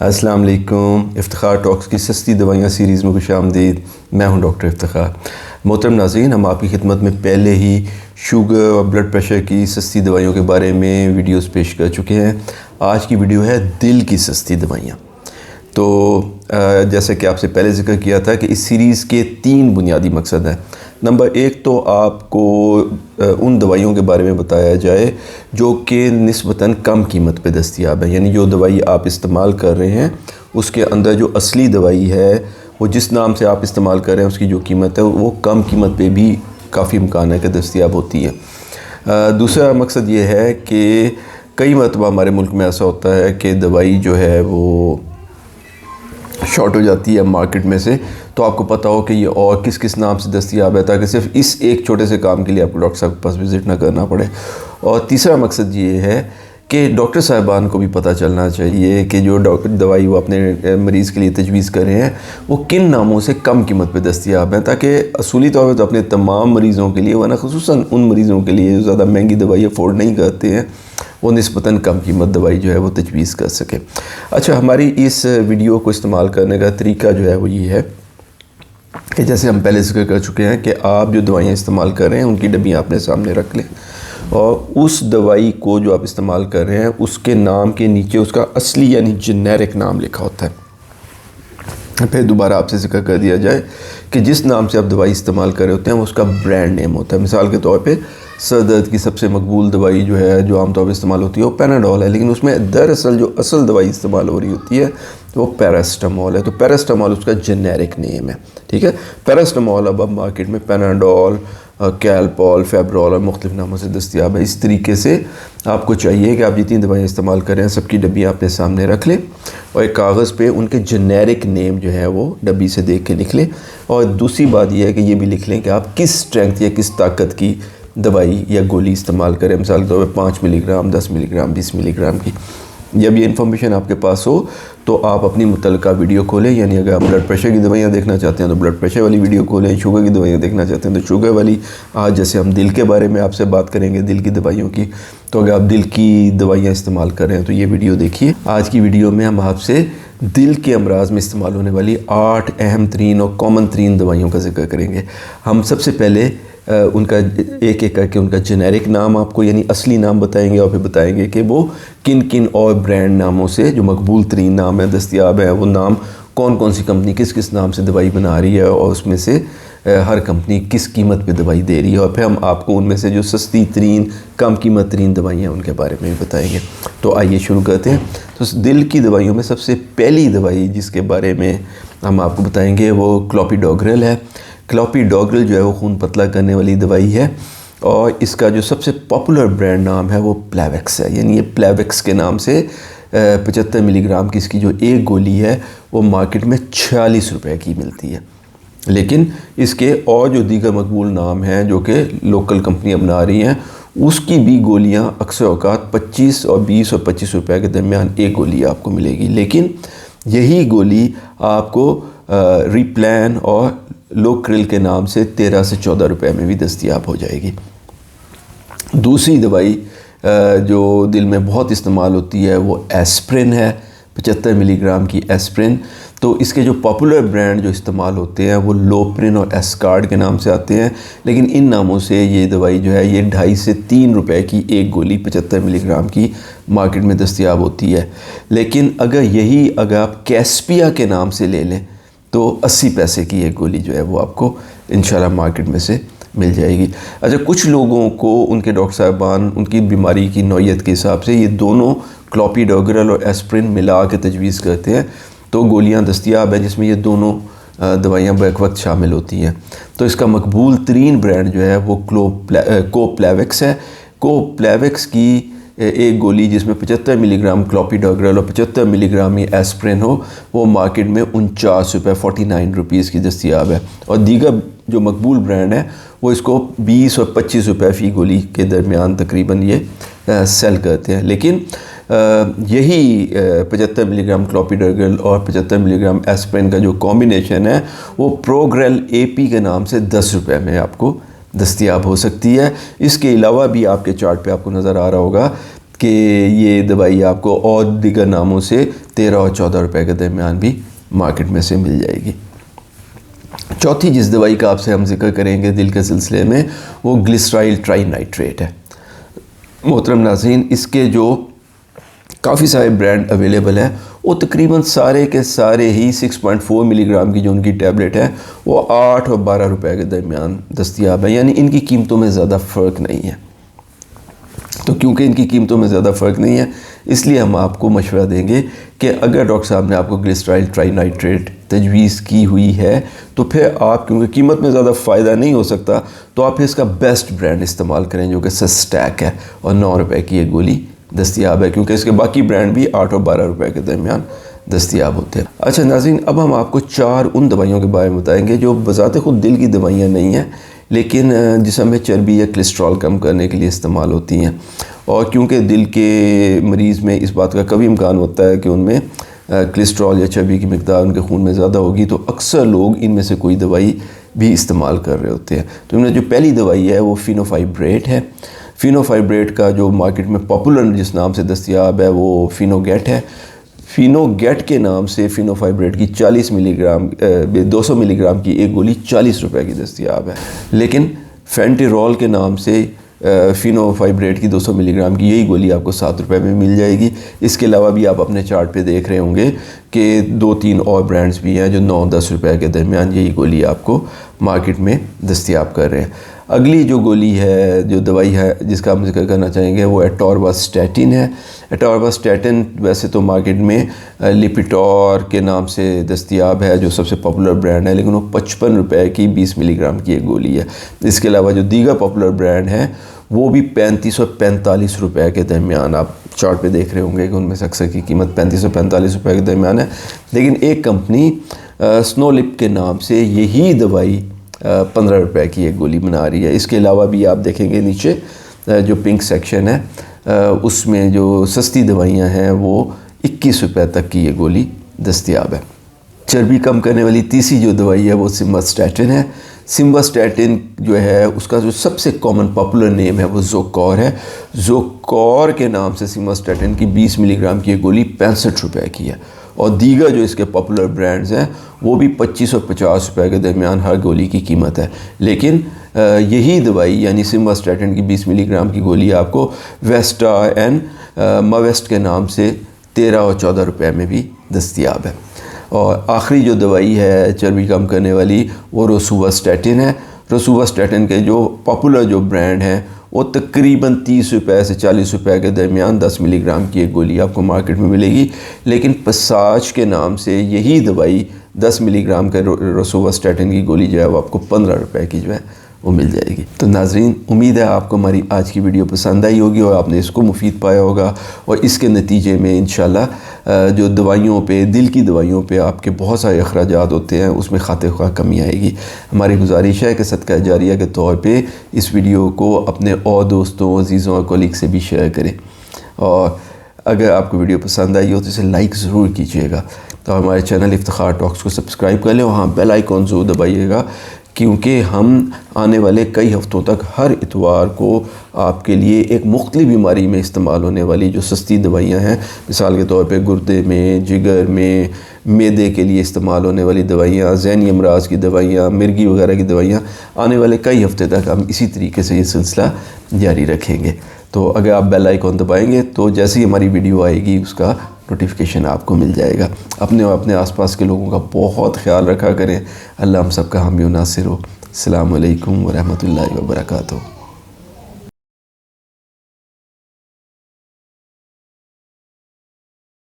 السلام علیکم۔ افتخار ٹاکس کی سستی دوائیاں سیریز میں خوش آمدید۔ میں ہوں ڈاکٹر افتخار۔ محترم ناظرین، ہم آپ کی خدمت میں پہلے ہی شوگر اور بلڈ پریشر کی سستی دوائیوں کے بارے میں ویڈیوز پیش کر چکے ہیں۔ آج کی ویڈیو ہے دل کی سستی دوائیاں۔ تو جیسے کہ آپ سے پہلے ذکر کیا تھا کہ اس سیریز کے 3 بنیادی مقصد ہیں۔ نمبر 1 تو آپ کو ان دوائیوں کے بارے میں بتایا جائے جو کہ نسبتاً کم قیمت پہ دستیاب ہیں، یعنی جو دوائی آپ استعمال کر رہے ہیں اس کے اندر جو اصلی دوائی ہے وہ جس نام سے آپ استعمال کر رہے ہیں اس کی جو قیمت ہے وہ کم قیمت پہ بھی کافی امکان ہے کہ دستیاب ہوتی ہے۔ دوسرا مقصد یہ ہے کہ کئی مرتبہ ہمارے ملک میں ایسا ہوتا ہے کہ دوائی جو ہے وہ شارٹ ہو جاتی ہے مارکیٹ میں سے، تو آپ کو پتہ ہو کہ یہ اور کس کس نام سے دستیاب ہے تاکہ صرف اس ایک چھوٹے سے کام کے لیے آپ کو ڈاکٹر صاحب کے پاس وزٹ نہ کرنا پڑے۔ اور تیسرا مقصد یہ ہے کہ ڈاکٹر صاحبان کو بھی پتہ چلنا چاہیے کہ جو دوائی وہ اپنے مریض کے لیے تجویز کر رہے ہیں وہ کن ناموں سے کم قیمت پہ دستیاب ہیں، تاکہ اصولی طور پہ تو اپنے تمام مریضوں کے لیے ورنہ خصوصاً ان مریضوں کے لیے جو زیادہ مہنگی دوائی افورڈ نہیں کرتے ہیں وہ نسبتاً کم قیمت دوائی جو ہے وہ تجویز کر سکے۔ اچھا، ہماری اس ویڈیو کو استعمال کرنے کا طریقہ جو ہے وہ یہ ہے کہ جیسے ہم پہلے ذکر کر چکے ہیں کہ آپ جو دوائیاں استعمال کر رہے ہیں ان کی ڈبیاں اپنے سامنے رکھ لیں اور اس دوائی کو جو آپ استعمال کر رہے ہیں اس کے نام کے نیچے اس کا اصلی یعنی جنیرک نام لکھا ہوتا ہے۔ پھر دوبارہ آپ سے ذکر کر دیا جائے کہ جس نام سے آپ دوائی استعمال کر رہے ہوتے ہیں وہ اس کا برانڈ نیم ہوتا ہے۔ مثال کے طور پہ سر درد کی سب سے مقبول دوائی جو ہے جو عام طور پہ استعمال ہوتی ہے وہ پیناڈول ہے، لیکن اس میں دراصل جو اصل دوائی استعمال ہو رہی ہوتی ہے وہ پیراسٹامول ہے، تو پیراسٹامول اس کا جنیرک نیم ہے، ٹھیک ہے۔ پیراسٹامول اب مارکیٹ میں پیناڈول، کیلپول، فیبرول اور مختلف ناموں سے دستیاب ہے۔ اس طریقے سے آپ کو چاہیے کہ آپ جتنی دوائیں استعمال کریں ہیں سب کی ڈبیاں اپنے سامنے رکھ لیں اور ایک کاغذ پہ ان کے جنیرک نیم جو ہے وہ ڈبی سے دیکھ کے لکھ لیں، اور دوسری بات یہ ہے کہ یہ بھی لکھ لیں کہ آپ کس اسٹرینتھ یا کس طاقت کی دوائی یا گولی استعمال کریں۔ مثال کے طور پہ 5 ملی گرام، 10 ملی گرام، 20 ملی گرام کی۔ جب یہ انفارمیشن آپ کے پاس ہو تو آپ اپنی متعلقہ ویڈیو کھولیں، یعنی اگر آپ بلڈ پریشر کی دوائیاں دیکھنا چاہتے ہیں تو بلڈ پریشر والی ویڈیو کھولیں، شوگر کی دوائیاں دیکھنا چاہتے ہیں تو شوگر والی۔ آج جیسے ہم دل کے بارے میں آپ سے بات کریں گے، دل کی دوائیوں کی، تو اگر آپ دل کی دوائیاں استعمال کر رہے ہیں تو یہ ویڈیو دیکھیے۔ آج کی ویڈیو میں ہم آپ سے دل کے امراض میں استعمال ہونے والی 8 اہم ترین اور کامن ترین دوائیوں کا ذکر کریں گے۔ ہم سب سے پہلے ان کا ایک ایک کر کے ان کا جنیرک نام آپ کو یعنی اصلی نام بتائیں گے اور پھر بتائیں گے کہ وہ کن کن اور برانڈ ناموں سے جو مقبول ترین نام ہیں دستیاب ہیں، وہ نام کون کون سی کمپنی کس کس نام سے دوائی بنا رہی ہے اور اس میں سے ہر کمپنی کس قیمت پہ دوائی دے رہی ہے، اور پھر ہم آپ کو ان میں سے جو سستی ترین کم قیمت ترین دوائیاں ان کے بارے میں بھی بتائیں گے۔ تو آئیے شروع کرتے ہیں۔ تو دل کی دوائیوں میں سب سے پہلی دوائی جس کے بارے میں ہم آپ کو بتائیں گے وہ کلوپیڈوگرل ہے۔ کلوپیڈوگرل جو ہے وہ خون پتلا کرنے والی دوائی ہے اور اس کا جو سب سے پاپولر برانڈ نام ہے وہ پلیویکس ہے، یعنی یہ پلیویکس کے نام سے 75 ملی گرام کی اس کی جو ایک گولی ہے وہ مارکیٹ میں 46 روپے کی ملتی ہے، لیکن اس کے اور جو دیگر مقبول نام ہیں جو کہ لوکل کمپنیاں بنا رہی ہیں اس کی بھی گولیاں اکثر اوقات 25 اور 20 اور 25 روپے کے درمیان ایک گولی آپ کو ملے گی، لیکن یہی گولی آپ کو ریپلین اور لوکرل کے نام سے 13 سے 14 روپے میں بھی دستیاب ہو جائے گی۔ دوسری دوائی جو دل میں بہت استعمال ہوتی ہے وہ ایسپرین ہے، 75 ملی گرام کی ایسپرین۔ تو اس کے جو پاپولر برانڈ جو استعمال ہوتے ہیں وہ لوپرن اور ایسکارڈ کے نام سے آتے ہیں، لیکن ان ناموں سے یہ دوائی جو ہے یہ 2.5 سے 3 روپے کی ایک گولی 75 ملی گرام کی مارکیٹ میں دستیاب ہوتی ہے، لیکن اگر آپ کیسپیا کے نام سے لے لیں تو 80 پیسے کی ایک گولی جو ہے وہ آپ کو انشاءاللہ مارکیٹ میں سے مل جائے گی۔ اچھا، کچھ لوگوں کو ان کے ڈاکٹر صاحبان ان کی بیماری کی نوعیت کے حساب سے یہ دونوں کلوپیڈوگرل اور ایسپرین ملا کے تجویز کرتے ہیں، تو گولیاں دستیاب ہیں جس میں یہ دونوں دوائیاں بیک وقت شامل ہوتی ہیں۔ تو اس کا مقبول ترین برانڈ جو ہے وہ کوپلیویکس ہے۔ کوپلیویکس کی ایک گولی جس میں 75 ملی گرام کلوپیڈوگرل اور 75 ملی گرام یہ ایسپرین ہو وہ مارکیٹ میں 49 روپے 49 روپیز کی دستیاب ہے، اور دیگر جو مقبول برانڈ ہے وہ اس کو 20 اور 25 روپے فی گولی کے درمیان تقریباً یہ سیل کرتے ہیں، لیکن یہی 75 ملی گرام کلوپیڈوگرل اور 75 ملی گرام ایسپرین کا جو کامبینیشن ہے وہ پروگرل اے پی کے نام سے 10 روپے میں آپ کو دستیاب ہو سکتی ہے۔ اس کے علاوہ بھی آپ کے چارٹ پہ آپ کو نظر آ رہا ہوگا کہ یہ دوائی آپ کو اور دیگر ناموں سے 13 اور 14 روپے کے درمیان بھی مارکیٹ میں سے مل جائے گی۔ چوتھی جس دوائی کا آپ سے ہم ذکر کریں گے دل کے سلسلے میں وہ گلیسرائل ٹرائی نائٹریٹ ہے۔ محترم ناظرین، اس کے جو کافی سارے برانڈ اویلیبل ہیں، وہ تقریباً سارے کے سارے ہی 6.4 ملی گرام کی جو ان کی ٹیبلٹ ہے وہ 8 اور 12 روپے کے درمیان دستیاب ہے، یعنی ان کی قیمتوں میں زیادہ فرق نہیں ہے۔ تو کیونکہ ان کی قیمتوں میں زیادہ فرق نہیں ہے، اس لیے ہم آپ کو مشورہ دیں گے کہ اگر ڈاکٹر صاحب نے آپ کو گلیسرائل ٹرائی نائٹریٹ تجویز کی ہوئی ہے تو پھر آپ، کیونکہ قیمت میں زیادہ فائدہ نہیں ہو سکتا، تو آپ اس کا بیسٹ برانڈ استعمال کریں جو کہ سسٹیک ہے اور 9 روپے کی ایک گولی دستیاب ہے، کیونکہ اس کے باقی برانڈ بھی 8 اور 12 روپے کے درمیان دستیاب ہوتے ہیں۔ اچھا ناظرین، اب ہم آپ کو 4 ان دوائیوں کے بارے میں بتائیں گے جو بذات خود دل کی دوائیاں نہیں ہیں، لیکن جسم میں چربی یا کولیسٹرول کم کرنے کے لیے استعمال ہوتی ہیں، اور کیونکہ دل کے مریض میں اس بات کا کبھی امکان ہوتا ہے کہ ان میں کولیسٹرول یا چربی کی مقدار ان کے خون میں زیادہ ہوگی، تو اکثر لوگ ان میں سے کوئی دوائی بھی استعمال کر رہے ہوتے ہیں۔ تو ان میں جو پہلی دوائی ہے وہ فینوفائبریٹ ہے۔ فینوفائبریٹ کا جو مارکیٹ میں پاپولر جس نام سے دستیاب ہے وہ فینوگیٹ ہے۔ فینوگیٹ کے نام سے فینوفائبریٹ کی 200 ملی گرام کی ایک گولی 40 روپے کی دستیاب ہے، لیکن فینٹیرول کے نام سے فینوفائبریٹ کی 200 ملی گرام کی یہی گولی آپ کو 7 روپے میں مل جائے گی۔ اس کے علاوہ بھی آپ اپنے چارٹ پہ دیکھ رہے ہوں گے کہ 2-3 اور برانڈز بھی ہیں جو 9-10 روپے کے درمیان یہی گولی آپ کو مارکیٹ میں دستیاب کر رہے ہیں۔ اگلی جو گولی ہے، جو دوائی ہے جس کا ہم ذکر کرنا چاہیں گے وہ ایٹورواسٹیٹن ہے۔ ایٹورواسٹیٹن ویسے تو مارکیٹ میں لیپیٹور کے نام سے دستیاب ہے جو سب سے پاپولر برانڈ ہے، لیکن وہ 55 روپے کی 20 ملی گرام کی ایک گولی ہے۔ اس کے علاوہ جو دیگر پاپولر برانڈ ہیں وہ بھی 35 اور 45 روپے کے درمیان، آپ چارٹ پہ دیکھ رہے ہوں گے کہ ان میں سے اکثر کی قیمت 35 اور 45 روپے کے درمیان ہے، لیکن ایک کمپنی سنو لپ کے نام سے یہی دوائی 15 روپے کی ایک گولی بنا رہی ہے۔ اس کے علاوہ بھی آپ دیکھیں گے نیچے جو پنک سیکشن ہے اس میں جو سستی دوائیاں ہیں وہ 21 روپے تک کی یہ گولی دستیاب ہے۔ چربی کم کرنے والی تیسری جو دوائی ہے وہ سمواسٹیٹن ہے۔ سمواسٹیٹن جو ہے اس کا جو سب سے کامن پاپولر نیم ہے وہ زوکور ہے۔ زوکور کے نام سے سمواسٹیٹن کی 20 ملی گرام کی ایک گولی 65 روپے کی ہے، اور دیگر جو اس کے پاپولر برانڈز ہیں وہ بھی 25 اور 50 روپے کے درمیان ہر گولی کی قیمت ہے، لیکن یہی دوائی یعنی سمواسٹیٹن کی 20 ملی گرام کی گولی آپ کو ویسٹا اینڈ مویسٹ کے نام سے 13 اور 14 روپے میں بھی دستیاب ہے۔ اور آخری جو دوائی ہے چربی کم کرنے والی وہ روسوواسٹیٹن ہے۔ روسوواسٹیٹن کے جو پاپولر جو برانڈ ہیں وہ تقریباً 30 روپے سے 40 روپے کے درمیان 10 ملی گرام کی ایک گولی آپ کو مارکیٹ میں ملے گی، لیکن پساج کے نام سے یہی دوائی 10 ملی گرام کے روسوواسٹیٹن کی گولی جو ہے وہ آپ کو 15 روپے کی جو ہے وہ مل جائے گی۔ تو ناظرین، امید ہے آپ کو ہماری آج کی ویڈیو پسند آئی ہوگی اور آپ نے اس کو مفید پایا ہوگا، اور اس کے نتیجے میں انشاءاللہ جو دوائیوں پہ، دل کی دوائیوں پہ آپ کے بہت سارے اخراجات ہوتے ہیں اس میں خاطر خواہ کمی آئے گی۔ ہماری گزارش ہے کہ صدقہ جاریہ کے طور پہ اس ویڈیو کو اپنے اور دوستوں، عزیزوں اور کولیگ سے بھی شیئر کریں، اور اگر آپ کو ویڈیو پسند آئی ہو تو اسے لائک ضرور کیجیے گا، تو ہمارے چینل افتخار ٹاکس کو سبسکرائب کر لیں، وہاں بیل آئیکن ضرور دبائیے گا، کیونکہ ہم آنے والے کئی ہفتوں تک ہر اتوار کو آپ کے لیے ایک مختلف بیماری میں استعمال ہونے والی جو سستی دوائیاں ہیں، مثال کے طور پہ گردے میں، جگر میں، معدے کے لیے استعمال ہونے والی دوائیاں، ذہنی امراض کی دوائیاں، مرگی وغیرہ کی دوائیاں، آنے والے کئی ہفتے تک ہم اسی طریقے سے یہ سلسلہ جاری رکھیں گے۔ تو اگر آپ بیل آئیکن دبائیں گے تو جیسے ہی ہماری ویڈیو آئے گی اس کا نوٹیفیکیشن آپ کو مل جائے گا۔ اپنے اور اپنے آس پاس کے لوگوں کا بہت خیال رکھا کریں۔ اللہ ہم سب کا حامی و ناصر ہو۔ السلام علیکم ورحمۃ اللہ وبرکاتہ۔